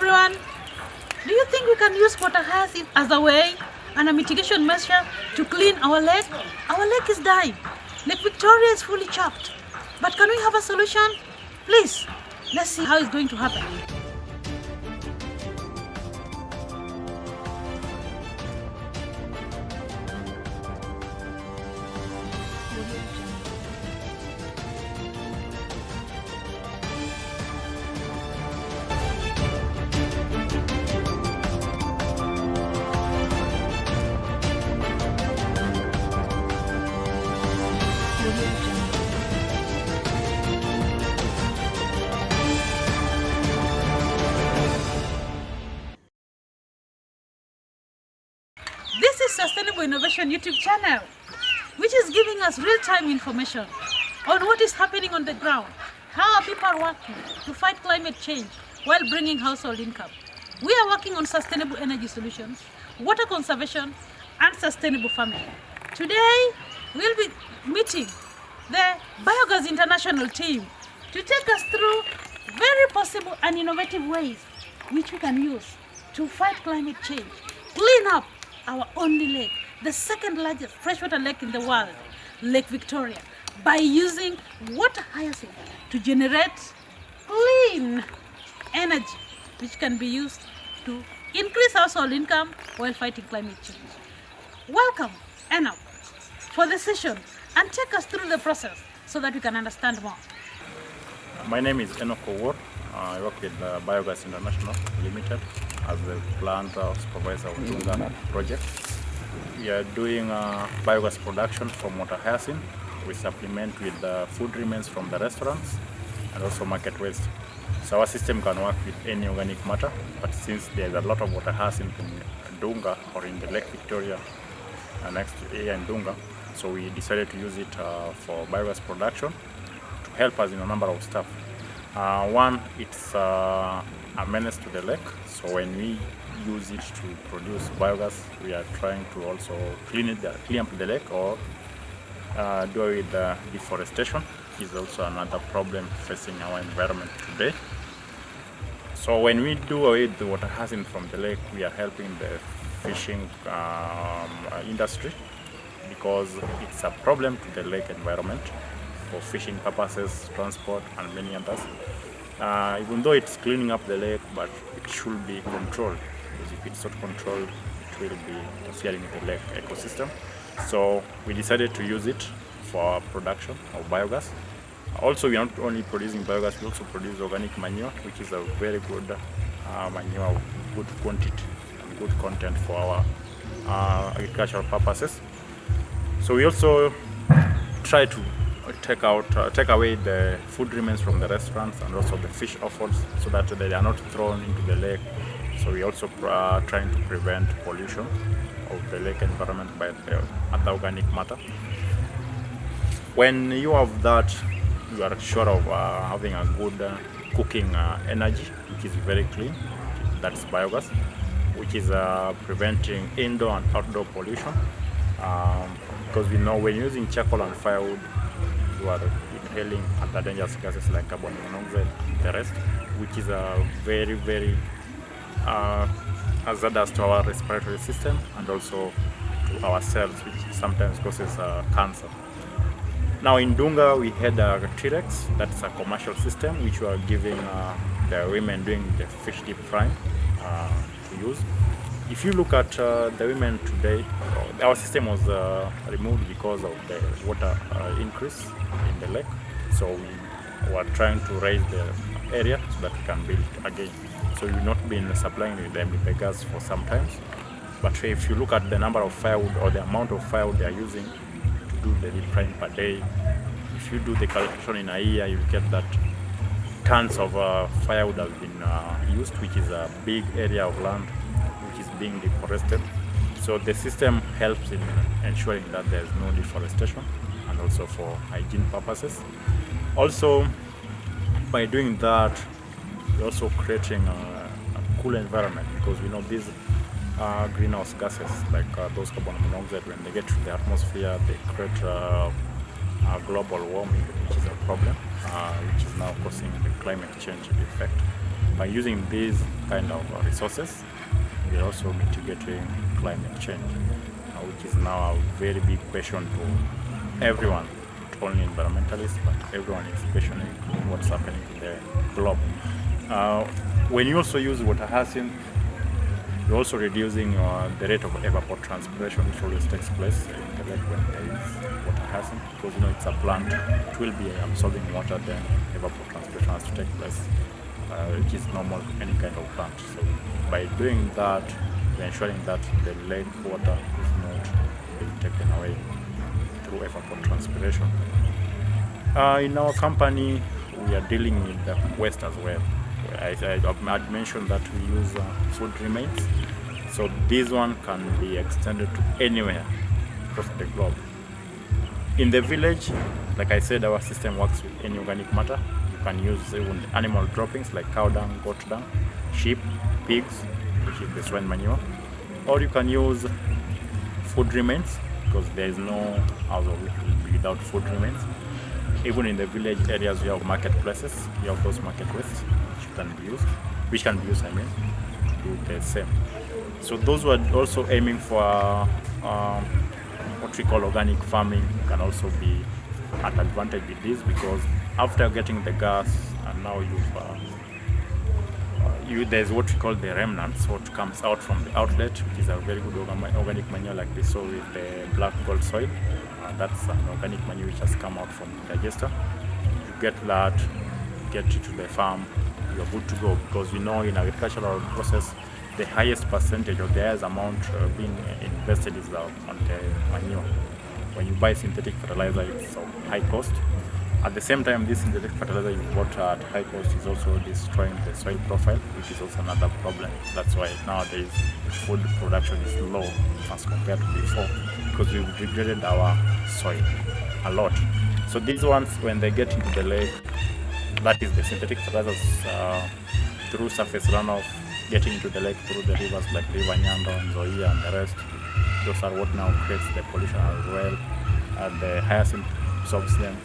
everyone. Do you think we can use water hyacinth as a way and a mitigation measure to clean our lake? Our lake is dying. Lake Victoria is fully chopped. But can we have a solution? Please, let's see how it's going to happen. This is Sustainable Innovation YouTube channel, which is giving us real-time information on what is happening on the ground, how people are working to fight climate change while bringing household income. We are working on sustainable energy solutions, water conservation, and sustainable farming. Today, we'll be meeting the Biogas International team to take us through very possible and innovative ways which we can use to fight climate change, clean up our only lake, the second largest freshwater lake in the world, Lake Victoria, by using water hyacinth to generate clean energy which can be used to increase household income while fighting climate change. Welcome, Enoch, for the session and take us through the process so that we can understand more. My name is Enoch Owor. I work with Biogas International Limited as the plant supervisor of Dunga project. We are doing biogas production from water hyacinth. We supplement with food remains from the restaurants and also market waste. So our system can work with any organic matter, but since there's a lot of water hyacinth in Dunga or in the Lake Victoria next here in Dunga, so we decided to use it for biogas production to help us in a number of stuff. One, it's a menace to the lake, so when we use it to produce biogas, we are trying to also clean up the lake or do away with deforestation. Is also another problem facing our environment today. So when we do away with the water hyacinth from the lake, we are helping the fishing industry because it's a problem to the lake environment for fishing purposes, transport, and many others. Even though it's cleaning up the lake, but it should be controlled, because if it's not controlled, it will be interfering with the lake ecosystem. So we decided to use it for production of biogas. Also, we are not only producing biogas, we also produce organic manure, which is a very good manure of good quantity and good content for our agricultural purposes. So we also try to take away the food remains from the restaurants and also the fish offals so that they are not thrown into the lake. So we also trying to prevent pollution of the lake environment by the other organic matter. When you have that, you are sure of having a good cooking energy, which is very clean. That's biogas, which is preventing indoor and outdoor pollution. Because we know when using charcoal and firewood, you are inhaling other dangerous gases like carbon monoxide and the rest, which is a very, very hazardous to our respiratory system and also to our cells, which sometimes causes cancer. Now in Dunga, we had a T-Rex, that's a commercial system which we are giving the women doing the fish deep frying to use. If you look at the women today, our system was removed because of the water increase in the lake. So we were trying to raise the area so that we can build again. So we've not been supplying them with the gas for some time. But if you look at the number of firewood or the amount of firewood they are using to do the deep frying per day, if you do the calculation in a year, you get that tons of firewood have been used, which is a big area of land which is being deforested. So the system helps in ensuring that there is no deforestation and also for hygiene purposes. Also, by doing that, we're also creating a cool environment because we know these greenhouse gases like those carbon monoxide, when they get to the atmosphere, they create global warming, which is a problem, which is now causing the climate change effect. By using these kind of resources, we are also mitigating climate change, which is now a very big question to everyone, not only environmentalists, but everyone is questioning what's happening to the globe. When you also use water hyacinth, you're also reducing the rate of evapotranspiration, which always takes place in the lake when there is water hyacinth, because it's a plant, it will be absorbing water, then evapotranspiration has to take place, which is normal in any kind of plant. So by doing that, we're ensuring that the lake water is not being taken away through evapotranspiration. In our company, we are dealing with the waste as well. I had mentioned that we use food remains, so this one can be extended to anywhere across the globe. In the village, like I said, our system works with any organic matter. You can use even animal droppings like cow dung, goat dung, sheep, pigs, which is the swine manure, or you can use food remains, because there is no house which will be without food remains. Even in the village areas, we have marketplaces. You have those market wastes which can be used, to do the same. So those who are also aiming for what we call organic farming can also be at advantage with this, because after getting the gas, and now there's what we call the remnants, what comes out from the outlet, which is a very good organic manure, like we saw with the black gold soil. That's an organic manure which has come out from the digester. You get that, get it to the farm, you're good to go, because in agricultural process, the highest percentage or the highest amount being invested is on the manure. When you buy synthetic fertilizer, it's of high cost. At the same time, this synthetic fertilizer you bought at high cost is also destroying the soil profile, which is also another problem. That's why nowadays food production is low as compared to before, because we've degraded our soil a lot. So these ones, when they get into the lake, that is the synthetic fertilizers through surface runoff, getting into the lake through the rivers like River Nyando, Nzoia, and the rest. Those are what now creates the pollution as well. And the hyacinth absorbs them.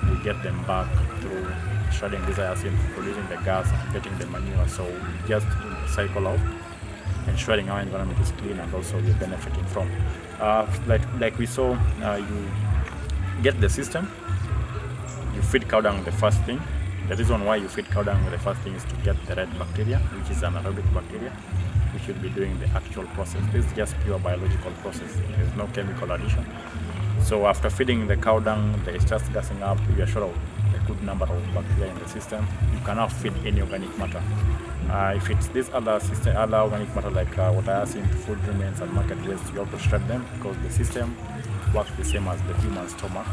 We get them back through shredding this hyacinth, producing the gas, and getting the manure. So we just cycle out, ensuring our environment is clean, and also we're benefiting from. Like we saw, you get the system, you feed cow dung the first thing. The reason why you feed cow dung the first thing is to get the red bacteria, which is an anaerobic bacteria, which will be doing the actual process. This is just pure biological process. There's no chemical addition. So after feeding the cow dung, it starts gassing up. You are sure of a good number of bacteria in the system. You cannot feed any organic matter. If it's this other organic matter like water hyacinth, food remains, and market waste, you have to shred them, because the system works the same as the human stomach,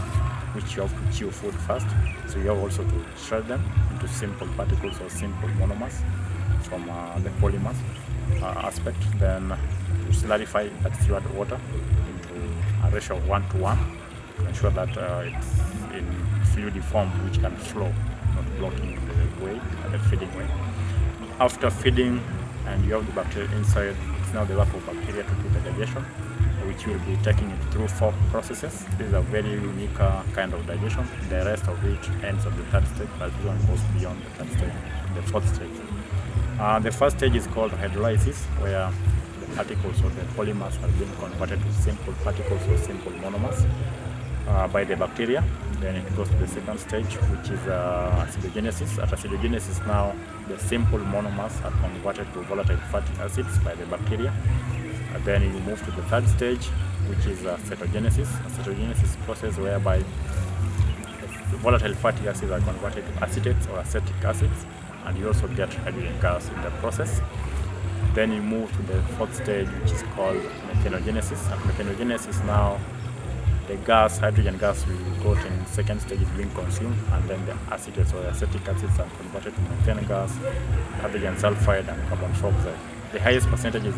which you have to chew food first. So you have also to shred them into simple particles or simple monomers from the polymers aspect. Then you solidify that fluid water into a ratio of 1:1 to ensure that it's in fluid form, which can flow, not blocking the way, the feeding way. After feeding, and you have the bacteria inside, it's now the work of bacteria to do the digestion, which will be taking it through 4 processes. This is a very unique kind of digestion. The rest of it ends at the 3rd stage, but this one goes beyond the 3rd stage, the 4th stage. The first stage is called hydrolysis, where the particles or the polymers are being converted to simple particles or simple monomers by the bacteria. Then it goes to the 2nd stage, which is acidogenesis. At acidogenesis now, the simple monomers are converted to volatile fatty acids by the bacteria. Then you move to the 3rd stage, which is cetogenesis. A cetogenesis process whereby the volatile fatty acids are converted to acetates or acetic acids, and you also get hydrogen gas in the process. Then you move to the 4th stage, which is called methanogenesis. At methanogenesis now, the gas, hydrogen gas we got in 2nd stage is being consumed, and then the acetates or acetic acids are converted to methane gas, hydrogen sulfide, and carbon dioxide. The highest percentage is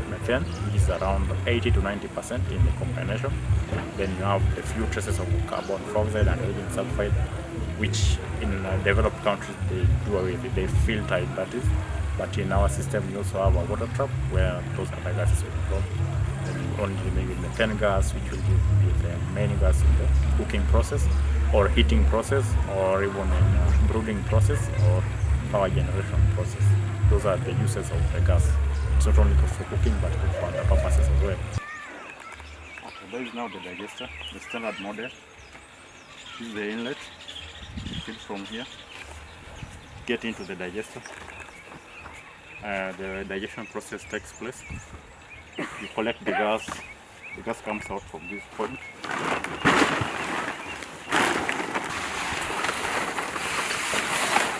methane, which is around 80 to 90% in the combination. Then you have a few traces of carbon dioxide and hydrogen sulfide, which in developed countries they do away with it, they filter it, that is. But in our system, we also have a water trap where those other gases will go. Then you only remain with methane gas, which will be the main gas in the cooking process, or heating process, or even in brooding process, or power generation process. Those are the uses of the gas. It's not only for cooking but for other purposes as well. Okay, there is now the digester, the standard model. This is the inlet. You feed from here, get into the digester. The digestion process takes place. You collect the gas comes out from this point.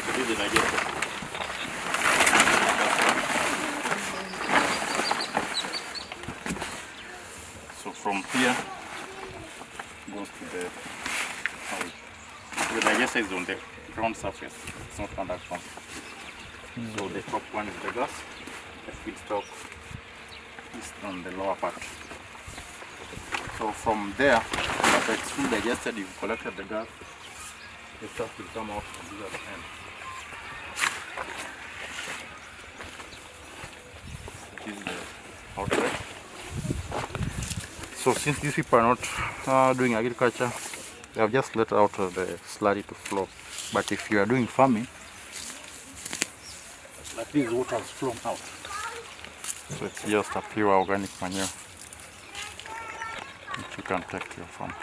This is the digester. So from here goes to the the digester is on the ground surface, it's not underground. So the top one is the gas, the feedstock is on the lower part. So from there, after it's fully digested, you've collected the gas, the stuff will come out from the other end. This is the outlet. So since these people are not doing agriculture, they have just let out the slurry to flow. But if you are doing farming, like this, water has flown out. So it's just a pure organic manure which you can take to your farm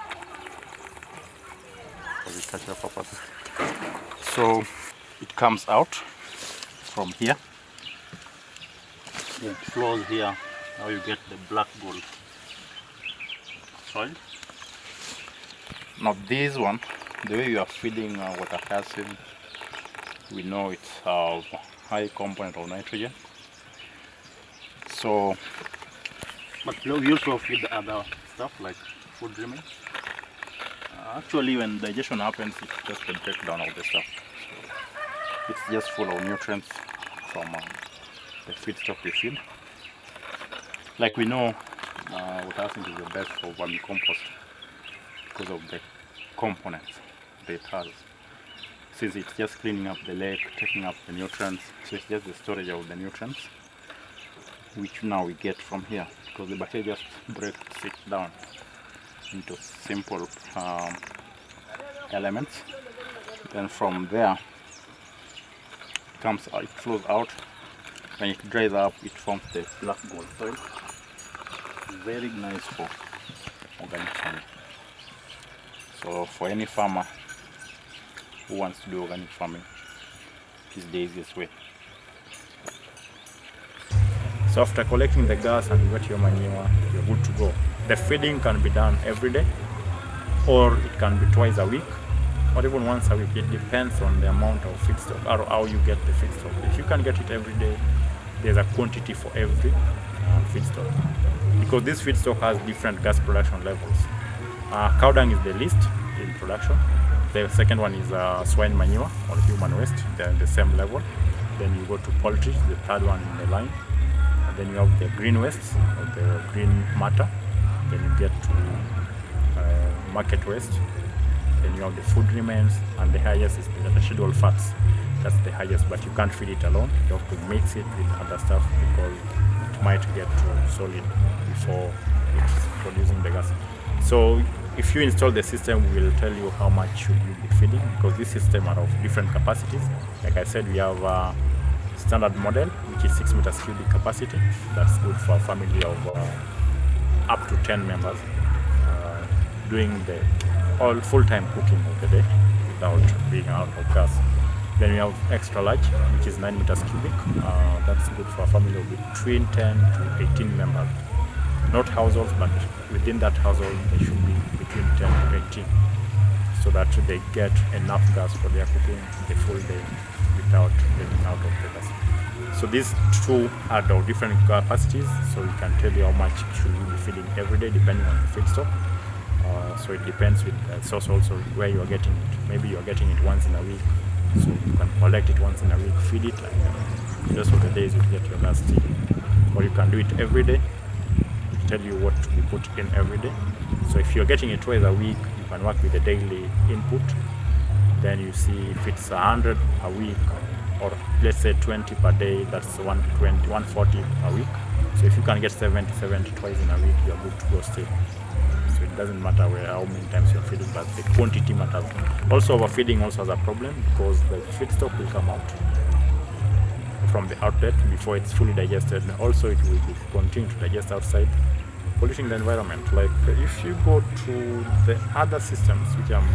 for agricultural purposes. So it comes out from here, then it flows here. Now you get the black gold soil. Now this one, the way you are feeding water hyacinth, we know it's a high component of nitrogen. So, but we also feed other stuff like food remains. Actually, when digestion happens, it's just the breakdown of the stuff. So it's just full of nutrients from the feedstock we feed. Like we know, water hyacinth is the best for vermicompost because of the components that it has. Since it's just cleaning up the lake, taking up the nutrients, so it's just the storage of the nutrients, which now we get from here, because the bacteria just breaks it down into simple elements. Then from there, it comes out, it flows out. When it dries up, it forms the black gold soil. Very nice for organic farming. So for any farmer who wants to do organic farming, this is the easiest way. So after collecting the gas and you get your manure, you're good to go. The feeding can be done every day, or it can be twice a week, or even once a week. It depends on the amount of feedstock or how you get the feedstock. If you can get it every day, there's a quantity for every feedstock, because this feedstock has different gas production levels. Cow dung is the least in production. The second one is swine manure or human waste. They're in the same level. Then you go to poultry, the third one in the line. And then you have the green waste or the green matter. Then you get to market waste. Then you have the food remains, and the highest is the residual fats. That's the highest, but you can't feed it alone. You have to mix it with other stuff because it might get to solid before it's producing the gas. So if you install the system, we will tell you how much should you be feeding, because this system are of different capacities. Like I said, we have a standard model, which is 6 meters cubic capacity. That's good for a family of up to 10 members doing the all full-time cooking of the day without being out of gas. Then we have extra large, which is 9 meters cubic. That's good for a family of between 10 to 18 members. Not households, but within that household, they should be between 10 to 18, so that they get enough gas for their cooking the full day without getting out of the gas. So these two are of different capacities, so we can tell you how much should you be feeding every day depending on the feedstock. So it depends with the source also where you are getting it. Maybe you are getting it once in a week, so you can collect it once in a week, feed it like that. Just for the days you get your gas still. Or you can do it every day. Tell you what to be put in every day. So if you're getting it twice a week, you can work with the daily input. Then you see if it's 100 a week, or let's say 20 per day, that's 120, 140 a week. So if you can get 70 twice in a week, you're good to go still. So it doesn't matter how many times you're feeding, but the quantity matters. Also, overfeeding also has a problem because the feedstock will come out. from the outlet before it's fully digested. And also it will continue to digest outside, polluting the environment. Like if you go to the other systems, which I'm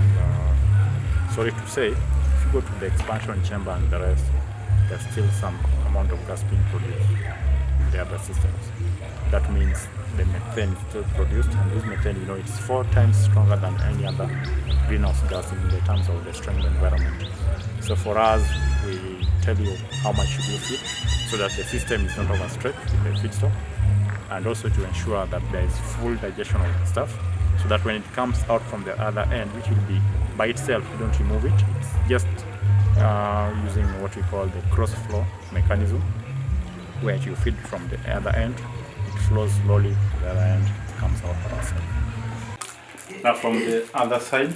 sorry to say, if you go to the expansion chamber and the rest, there's still some amount of gas being produced in the other systems. That means the methane is still produced, and this methane, you know, it's 4 times stronger than any other greenhouse gas in the terms of destroying the environment. So for us, we tell you how much should you feed so that the system is not overstretched with the feedstock, and also to ensure that there is full digestion of the stuff, so that when it comes out from the other end, which will be by itself, you don't remove it, it's just using what we call the cross flow mechanism, where you feed from the other end, it flows slowly to the other end, it comes out outside. Now from the other side,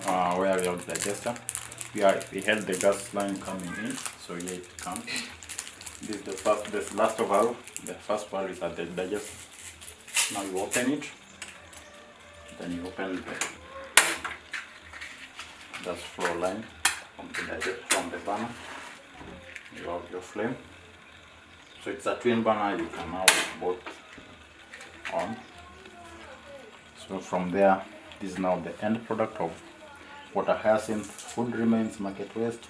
where we have the digester, we had the gas line coming in, so here it comes. This is the first, this last of all, the first part is at the digester. Now you open it, then you open the gas flow line from the burner. You have your flame. So it's a twin burner, you can now both on. So from there, this is now the end product of water hyacinth. Food remains, market waste,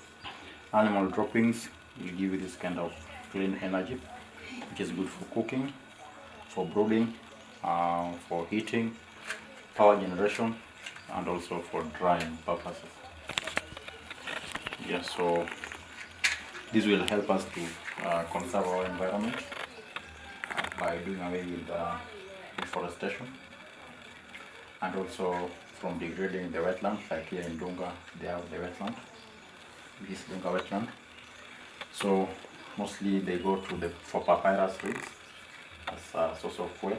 animal droppings will give you this kind of clean energy, which is good for cooking, for brooding, for heating, power generation, and also for drying purposes. Yeah, so this will help us to conserve our environment by doing away with deforestation, and also from degrading the wetland. Like here in Dunga, they have the wetland, this Dunga wetland. So mostly they go to for papyrus reeds as a source of fuel.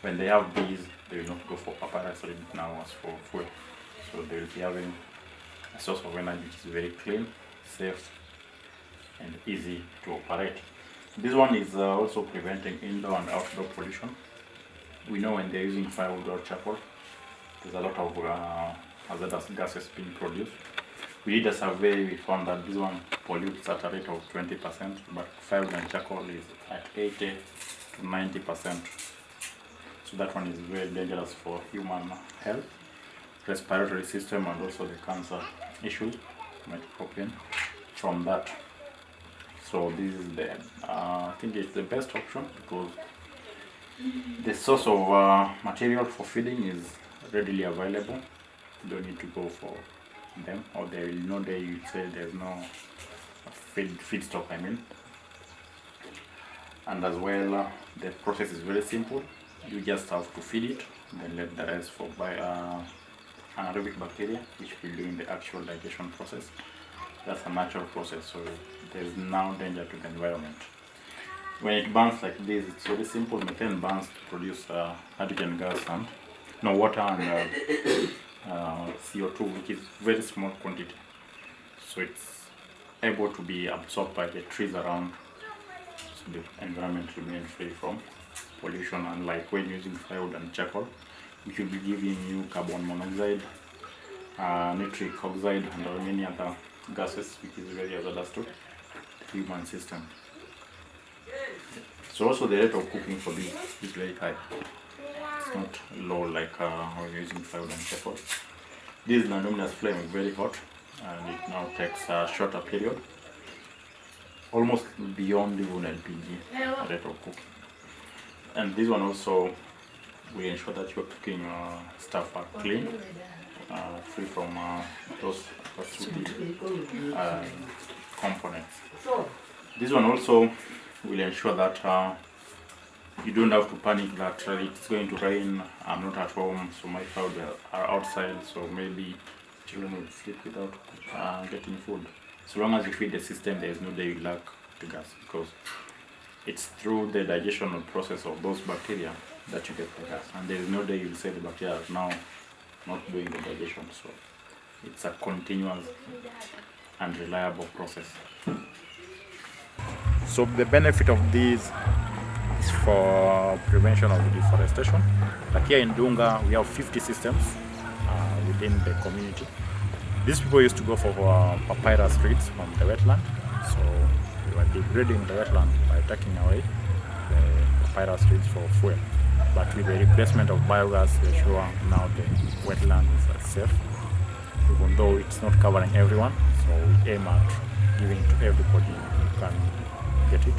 When they have bees, they will not go for papyrus reed now as for fuel. So they will be having a source of energy which is very clean, safe, and easy to operate. This one is also preventing indoor and outdoor pollution. We know when they're using firewood or charcoal, there's a lot of hazardous gases being produced. We did a survey, we found that this one pollutes at a rate of 20%, but firewood and charcoal is at 80 to 90%. So that one is very dangerous for human health, respiratory system, and also the cancer issues might pop in from that. So this is the, I think it's the best option, because the source of material for feeding is readily available. You don't need to go for them, or there will no day you say there's no feedstock, I mean. And as well, the process is very simple. You just have to feed it, then let the rest for anaerobic bacteria, which will be doing the actual digestion process. That's a natural process, so there's no danger to the environment. When it burns like this, it's very simple. Methane burns to produce hydrogen gas and water and CO2, which is very small quantity. So it's able to be absorbed by the trees around, so the environment remains free from pollution. Unlike when using firewood and charcoal, which will be giving you carbon monoxide, nitric oxide, and many other gases, which is very hazardous to the human system. So also the rate of cooking for this is very high. It's not low like when you're using firewood and charcoal. This is non-luminous flame, very hot, and it now takes a shorter period, almost beyond even LPG rate of cooking. And this one also, we ensure that your cooking stuff are clean, free from those components. This one also will ensure that you don't have to panic that it's going to rain, I'm not at home, so my food are outside, so maybe children will sleep without getting food. So long as you feed the system, there is no day you lack the gas, because it's through the digestional process of those bacteria that you get the gas, and there is no day you say the bacteria are now not doing the digestion. So it's a continuous and reliable process. So the benefit of these is for prevention of deforestation. Like here in Dunga, we have 50 systems within the community. These people used to go for papyrus reeds from the wetland, so we were degrading the wetland by taking away the papyrus trees for fuel. But with the replacement of biogas, we're sure now the wetland is safe, even though it's not covering everyone. So we aim at giving to everybody who can get it.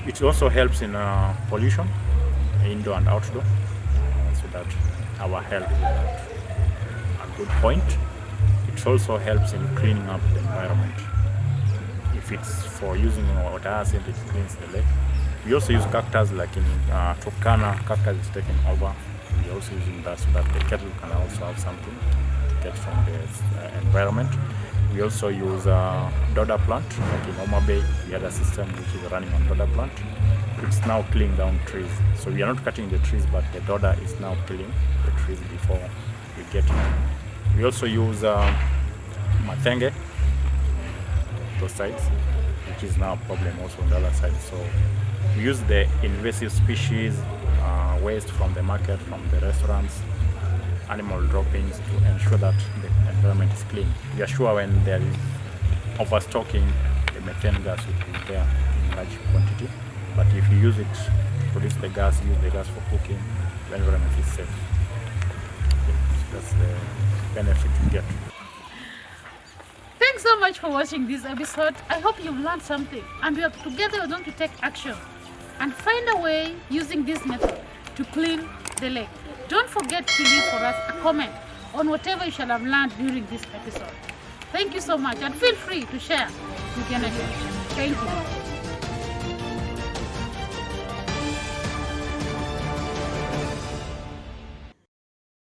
It also helps in pollution, indoor and outdoor, so that our health is at a good point. It also helps in cleaning up the environment. If it's for using water, Hyacinth, it cleans the lake. We also use cactus, like in Turkana, cactus is taken over. We're also using that so that the cattle can also have something to get from the environment. We also use dodder plant, like in Oma Bay. We had a system which is running on dodder plant. It's now killing down trees. So we are not cutting the trees, but the dodder is now killing the trees before we get it. We also use matenge, those sides, which is now a problem also on the other side. So we use the invasive species, waste from the market, from the restaurants, animal droppings to ensure that the environment is clean. We are sure when there is overstocking, the methane gas will be there in large quantity. But if you use it to produce the gas, use the gas for cooking, the environment is safe. That's the benefit you get. Thanks so much for watching this episode. I hope you've learned something, and together we're going to take action and find a way using this method to clean the lake. Don't forget to leave for us a comment on whatever you shall have learned during this episode. Thank you so much, and feel free to share with your neighbors. Thank you.